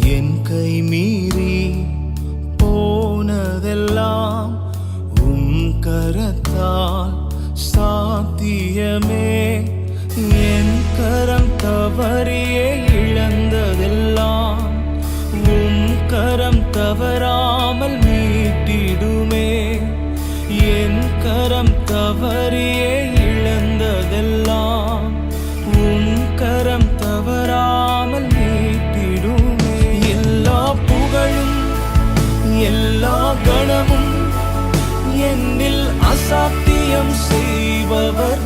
என் கை மீறி போனதெல்லாம் கரத்தால் சாத்தியமே. என் கரம் தவறியே இழந்ததெல்லாம் கரம் தவறாமல் மீட்டிடுமே. என் கரம் தவறியே இழந்ததெல்லாம் கரம் தவறாமல் மீட்டிடுமே. எல்லா புகழும் எல்லா கணமும் என்னில் அசாத்தியம் செய்பவர்